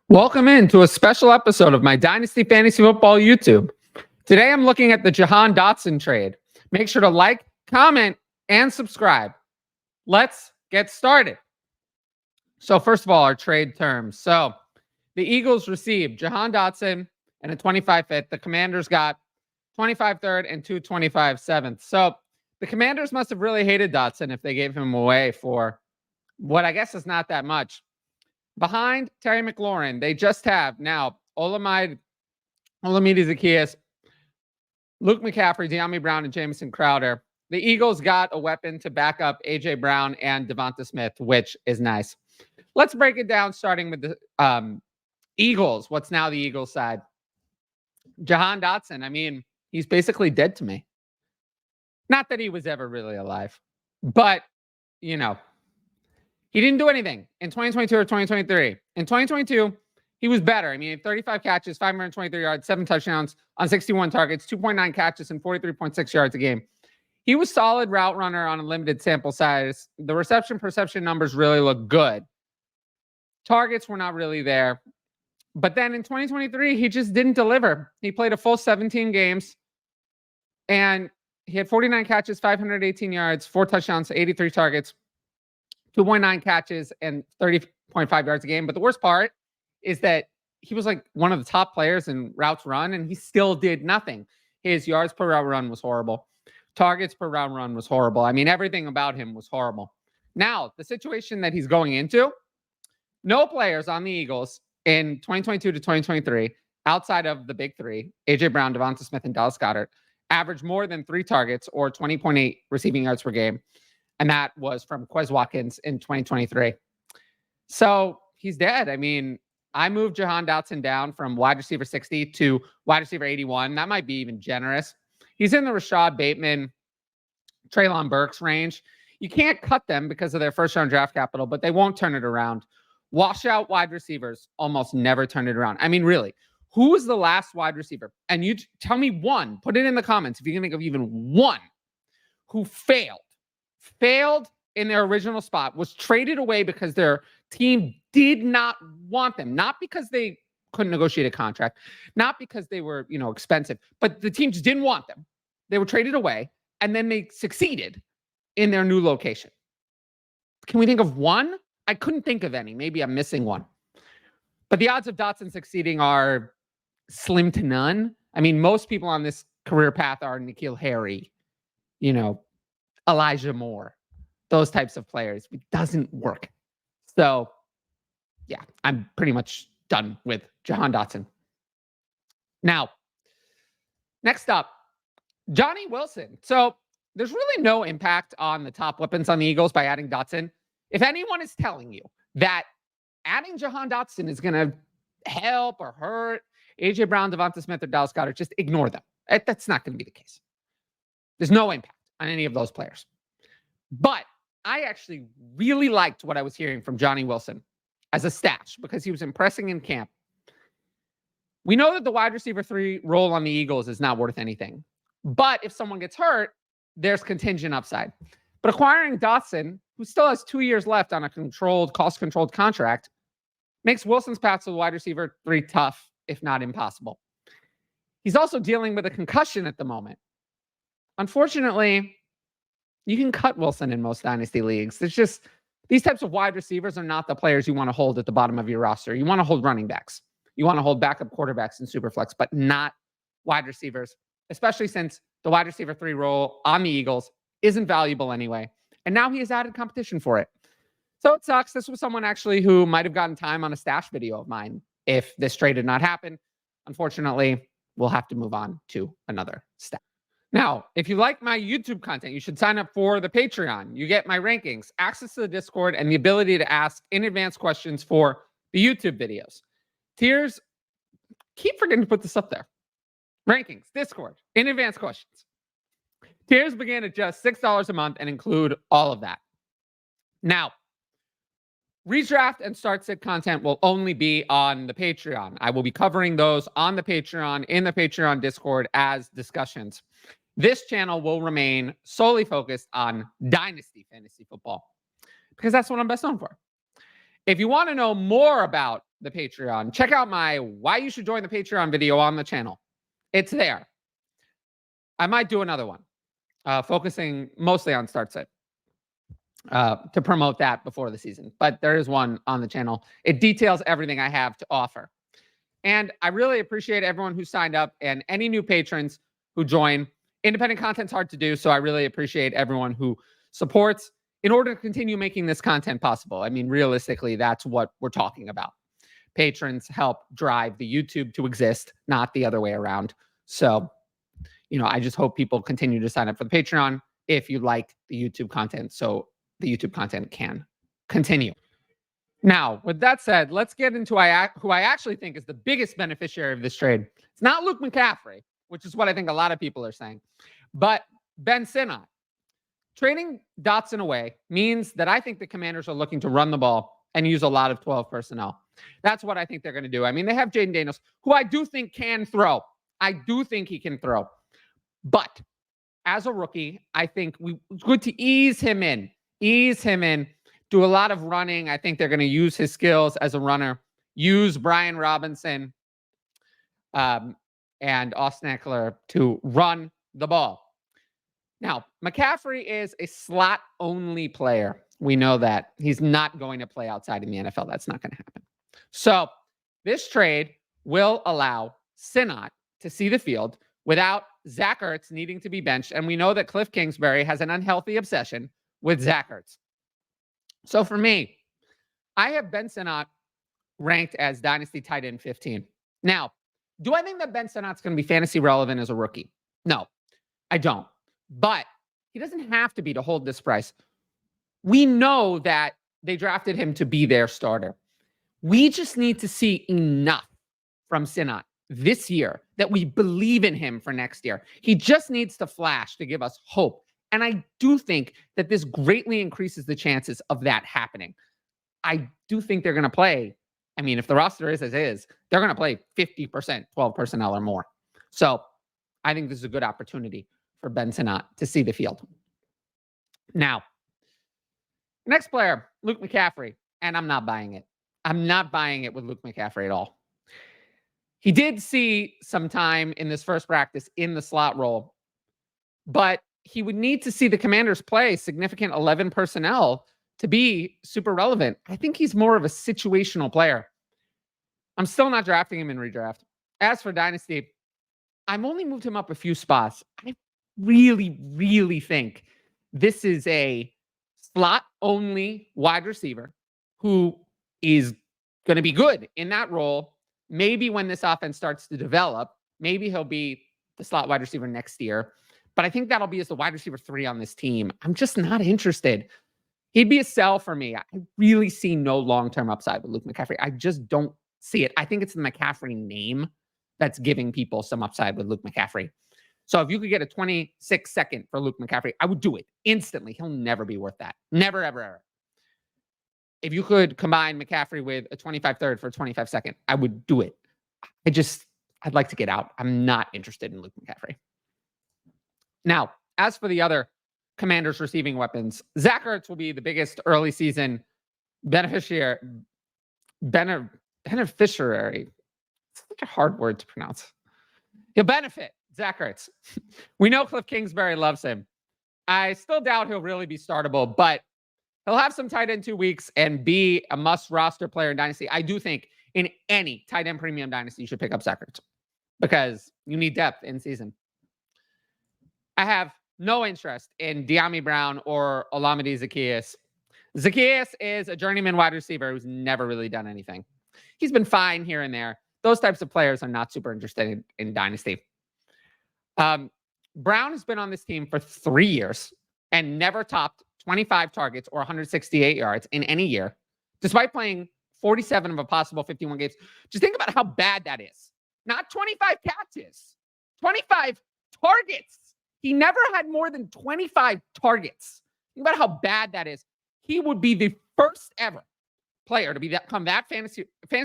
Welcome into a special episode of my Dynasty Fantasy Football YouTube. Today I'm looking at the Jahan Dotson trade. Make sure to like, comment, and subscribe. Let's get started. So first of all, our trade terms. So the Eagles received Jahan Dotson and a 25 5th. The Commanders got 25 3rd and 225 7th. So the Commanders must have really hated Dotson if they gave him away for what I guess is not that much. Behind Terry McLaurin, they just have now Olamide Zaccheaus, Luke McCaffrey, De'Ami Brown, and Jamison Crowder. The Eagles got a weapon to back up A.J. Brown and Devonta Smith, which is nice. Let's break it down, starting with the Eagles. What's now the Eagles side? Jahan Dotson. I mean, he's basically dead to me. Not that he was ever really alive, but, you know, he didn't do anything in 2022 or 2023. In 2022, he was better. I mean, 35 catches, 523 yards, 7 touchdowns on 61 targets, 2.9 catches, and 43.6 yards a game. He was solid route runner on a limited sample size. The reception perception numbers really look good. Targets were not really there. But then in 2023, he just didn't deliver. He played a full 17 games, and he had 49 catches, 518 yards, 4 touchdowns, 83 targets, 2.9 catches, and 30.5 yards a game. But the worst part is that he was like one of the top players in routes run, and he still did nothing. His yards per route run was horrible. Targets per route run was horrible. I mean, everything about him was horrible. Now, the situation that he's going into, no players on the Eagles in 2022 to 2023, outside of the big three, A.J. Brown, Devonta Smith, and Dallas Goedert, averaged more than 3 targets or 20.8 receiving yards per game. And that was from Quez Watkins in 2023. So he's dead. I mean, I moved Jahan Dotson down from wide receiver 60 to wide receiver 81. That might be even generous. He's in the Rashad Bateman, Treylon Burks range. You can't cut them because of their first-round draft capital, but they won't turn it around. Washout wide receivers almost never turn it around. I mean, really, who was the last wide receiver? And you tell me one. Put it in the comments if you can think of even one who failed in their original spot, was traded away because their team did not want them, not because they couldn't negotiate a contract, not because they were, expensive, but the team just didn't want them. They were traded away, and then they succeeded in their new location. Can we think of one? I couldn't think of any. Maybe I'm missing one. But the odds of Dotson succeeding are slim to none. I mean, most people on this career path are N'Keal Harry, Elijah Moore, those types of players. It doesn't work. So, yeah, I'm pretty much done with Jahan Dotson. Now, next up, Johnny Wilson. So there's really no impact on the top weapons on the Eagles by adding Dotson. If anyone is telling you that adding Jahan Dotson is going to help or hurt A.J. Brown, Devonta Smith, or Dallas Goedert, just ignore them. That's not going to be the case. There's no impact on any of those players. But I actually really liked what I was hearing from Johnny Wilson as a stash because he was impressing in camp. We know that the wide receiver 3 role on the Eagles is not worth anything. But if someone gets hurt, there's contingent upside. But acquiring Dotson, who still has 2 years left on a cost-controlled contract, makes Wilson's path to the wide receiver 3 tough, if not impossible. He's also dealing with a concussion at the moment. Unfortunately, you can cut Wilson in most dynasty leagues. It's just these types of wide receivers are not the players you want to hold at the bottom of your roster. You want to hold running backs. You want to hold backup quarterbacks in Superflex, but not wide receivers, especially since the wide receiver 3 role on the Eagles isn't valuable anyway. And now he has added competition for it. So it sucks. This was someone actually who might have gotten time on a stash video of mine if this trade did not happen. Unfortunately, we'll have to move on to another stash. Now, if you like my YouTube content, you should sign up for the Patreon. You get my rankings, access to the Discord, and the ability to ask in-advance questions for the YouTube videos. Tiers, keep forgetting to put this up there. Rankings, Discord, in-advance questions. Tiers begin at just $6 a month and include all of that. Now, redraft and start sit content will only be on the Patreon. I will be covering those on the Patreon, in the Patreon Discord as discussions. This channel will remain solely focused on Dynasty Fantasy Football because that's what I'm best known for. If you want to know more about the Patreon, check out my why you should join the Patreon video on the channel. It's there. I might do another one, focusing mostly on start sit to promote that before the season. But there is one on the channel. It details everything I have to offer. And I really appreciate everyone who signed up and any new patrons who join. Independent content's hard to do, so I really appreciate everyone who supports in order to continue making this content possible. I mean, realistically, that's what we're talking about. Patrons help drive the YouTube to exist, not the other way around. So, you know, I just hope people continue to sign up for the Patreon if you like the YouTube content, so the YouTube content can continue. Now, with that said, let's get into who I actually think is the biggest beneficiary of this trade. It's not Luke McCaffrey, which is what I think a lot of people are saying, but Ben Sinnott. Trading Dotson away means that I think the Commanders are looking to run the ball and use a lot of 12 personnel. That's what I think they're going to do. I mean, they have Jaden Daniels, who I do think can throw. I do think he can throw. But as a rookie, I think it's good to ease him in, do a lot of running. I think they're going to use his skills as a runner, use Brian Robinson and Austin Eckler to run the ball. Now, McCaffrey is a slot-only player. We know that. He's not going to play outside in the NFL. That's not going to happen. So this trade will allow Sinnott to see the field without Zach Ertz needing to be benched. And we know that Cliff Kingsbury has an unhealthy obsession with Zach Ertz. So for me, I have Ben Sinnott ranked as Dynasty tight end 15. Now, do I think that Ben Sinnott's going to be fantasy relevant as a rookie? No, I don't. But he doesn't have to be to hold this price. We know that they drafted him to be their starter. We just need to see enough from Sinnott this year that we believe in him for next year. He just needs to flash to give us hope. And I do think that this greatly increases the chances of that happening. I do think they're going to play. I mean, if the roster is as is, they're going to play 50%, 12 personnel or more. So I think this is a good opportunity for Ben Sinnott to see the field. Now, next player, Luke McCaffrey. And I'm not buying it. I'm not buying it with Luke McCaffrey at all. He did see some time in this first practice in the slot role, but he would need to see the Commanders play significant 11 personnel to be super relevant. I think he's more of a situational player. I'm still not drafting him in redraft. As for Dynasty, I've only moved him up a few spots. I really think this is a slot-only wide receiver who is going to be good in that role. Maybe when this offense starts to develop, maybe he'll be the slot wide receiver next year. But I think that'll be as the wide receiver 3 on this team. I'm just not interested. He'd be a sell for me. I really see no long-term upside with Luke McCaffrey. I just don't see it. I think it's the McCaffrey name that's giving people some upside with Luke McCaffrey. So if you could get a 26-second for Luke McCaffrey, I would do it instantly. He'll never be worth that. Never, ever. If you could combine McCaffrey with a 25-third for a 25-second, I would do it. I'd like to get out. I'm not interested in Luke McCaffrey. Now, as for the other Commanders receiving weapons, Zach Ertz will be the biggest early season beneficiary. Beneficiary. It's such a hard word to pronounce. He'll benefit Zach Ertz. We know Cliff Kingsbury loves him. I still doubt he'll really be startable, but he'll have some tight end 2 weeks and be a must roster player in Dynasty. I do think in any tight end premium Dynasty, you should pick up Zach Ertz because you need depth in season. I have no interest in De'Ami Brown or Olamide Zaccheaus. Zaccheaus is a journeyman wide receiver who's never really done anything. He's been fine here and there. Those types of players are not super interested in Dynasty. Brown has been on this team for 3 years and never topped 25 targets or 168 yards in any year, despite playing 47 of a possible 51 games. Just think about how bad that is. Not 25 catches, 25 targets. He never had more than 25 targets. Think about how bad that is. He would be the first ever player to become that fantasy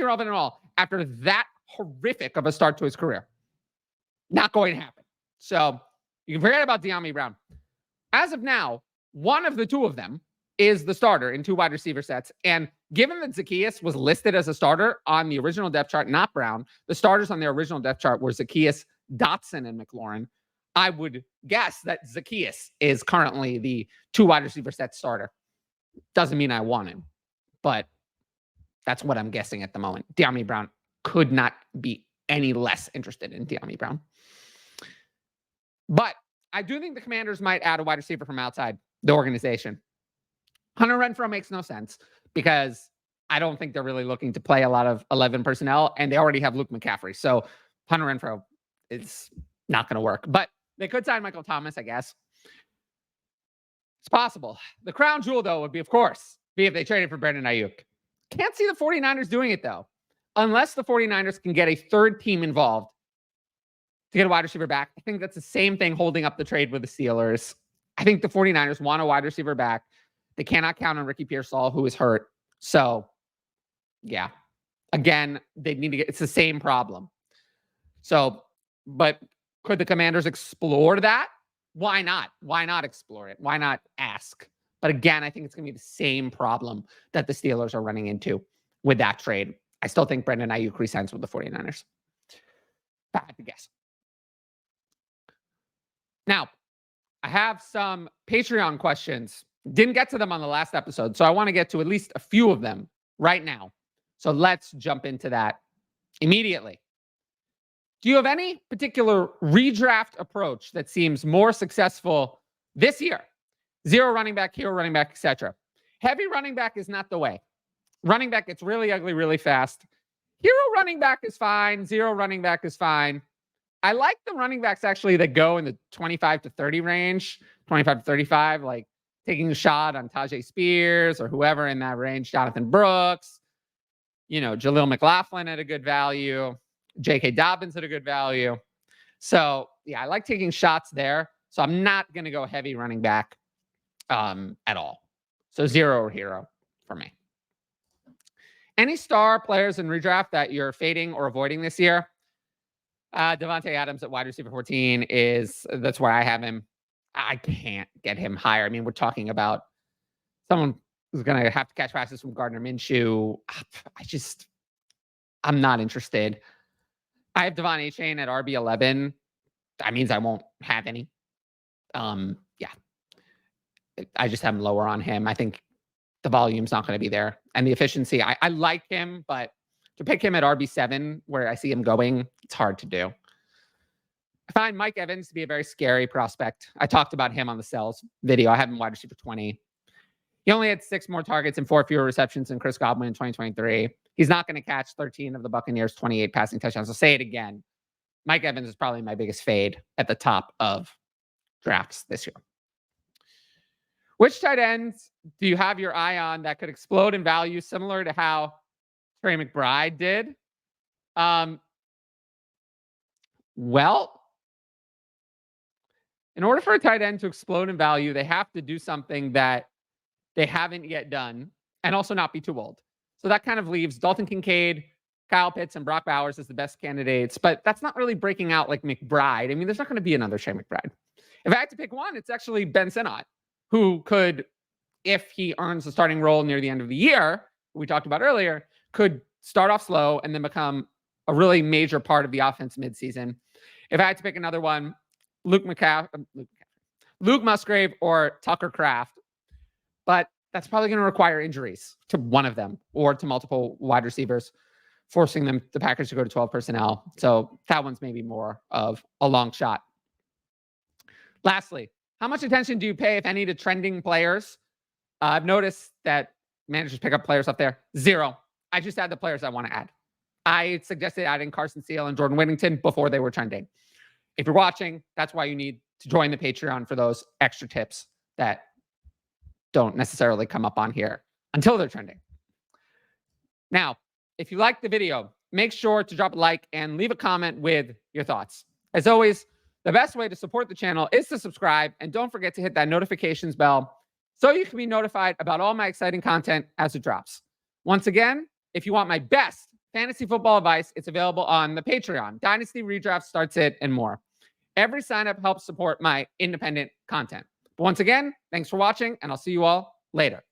relevant at all after that horrific of a start to his career. Not going to happen. So you can forget about De'Ami Brown. As of now, one of the two of them is the starter in 2 wide receiver sets, and given that Zacchaeus was listed as a starter on the original depth chart, not Brown, the starters on the original depth chart were Zacchaeus, Dotson, and McLaurin. I would guess that Zacchaeus is currently the 2 wide receiver set starter. Doesn't mean I want him, but that's what I'm guessing at the moment. Dyami Brown could not be any less interested in Dyami Brown. But I do think the Commanders might add a wide receiver from outside the organization. Hunter Renfrow makes no sense because I don't think they're really looking to play a lot of 11 personnel, and they already have Luke McCaffrey. So Hunter Renfrow is not going to work. But they could sign Michael Thomas, I guess. It's possible. The crown jewel, though, would be, of course, if they traded for Brandon Aiyuk. Can't see the 49ers doing it, though, unless the 49ers can get a third team involved to get a wide receiver back. I think that's the same thing holding up the trade with the Steelers. I think the 49ers want a wide receiver back. They cannot count on Ricky Pearsall, who is hurt. So, yeah. Again, they need to get, it's the same problem. So, but could the Commanders explore that? Why not? Why not explore it? Why not ask? But again, I think it's going to be the same problem that the Steelers are running into with that trade. I still think Brandon Aiyuk resigns with the 49ers. If I had to guess. Now, I have some Patreon questions. Didn't get to them on the last episode, so I want to get to at least a few of them right now. So let's jump into that immediately. Do you have any particular redraft approach that seems more successful this year? 0 running back, hero running back, etc. Heavy running back is not the way. Running back gets really ugly really fast. Hero running back is fine. 0 running back is fine. I like the running backs actually that go in the 25 to 30 range, 25 to 35, like taking a shot on Tajay Spears or whoever in that range, Jonathan Brooks, Jaleel McLaughlin at a good value, J.K. Dobbins at a good value. So, yeah, I like taking shots there. So I'm not going to go heavy running back at all. So 0 or hero for me. Any star players in redraft that you're fading or avoiding this year? Devontae Adams at wide receiver 14 that's where I have him. I can't get him higher. I mean, we're talking about someone who's going to have to catch passes from Gardner Minshew. I'm not interested. I have Devon Achane at RB11. That means I won't have any. Yeah. I just have him lower on him. I think the volume's not going to be there. And the efficiency, I like him, but to pick him at RB7, where I see him going, it's hard to do. I find Mike Evans to be a very scary prospect. I talked about him on the Sells video. I have him wide receiver 20. He only had 6 more targets and 4 fewer receptions than Chris Godwin in 2023. He's not going to catch 13 of the Buccaneers' 28 passing touchdowns. I'll say it again. Mike Evans is probably my biggest fade at the top of drafts this year. Which tight ends do you have your eye on that could explode in value, similar to how Trey McBride did? Well, in order for a tight end to explode in value, they have to do something that they haven't yet done and also not be too old. So that kind of leaves Dalton Kincaid, Kyle Pitts, and Brock Bowers as the best candidates, but that's not really breaking out like McBride. I mean, there's not going to be another Trey McBride. If I had to pick one, it's actually Ben Sinnott, who could, if he earns a starting role near the end of the year, we talked about earlier, could start off slow and then become a really major part of the offense midseason. If I had to pick another one, Luke Musgrave or Tucker Kraft. But that's probably going to require injuries to one of them or to multiple wide receivers, forcing the Packers to go to 12 personnel. So that one's maybe more of a long shot. Lastly, how much attention do you pay, if any, to trending players? I've noticed that managers pick up players up there. 0. I just add the players I want to add. I suggested adding Carson Steele and Jordan Whittington before they were trending. If you're watching, that's why you need to join the Patreon for those extra tips that don't necessarily come up on here until they're trending. Now, if you liked the video, make sure to drop a like and leave a comment with your thoughts. As always, the best way to support the channel is to subscribe, and don't forget to hit that notifications bell so you can be notified about all my exciting content as it drops. Once again, if you want my best fantasy football advice, it's available on the Patreon. Dynasty Redraft Starts It and more. Every sign up helps support my independent content. But once again, thanks for watching, and I'll see you all later.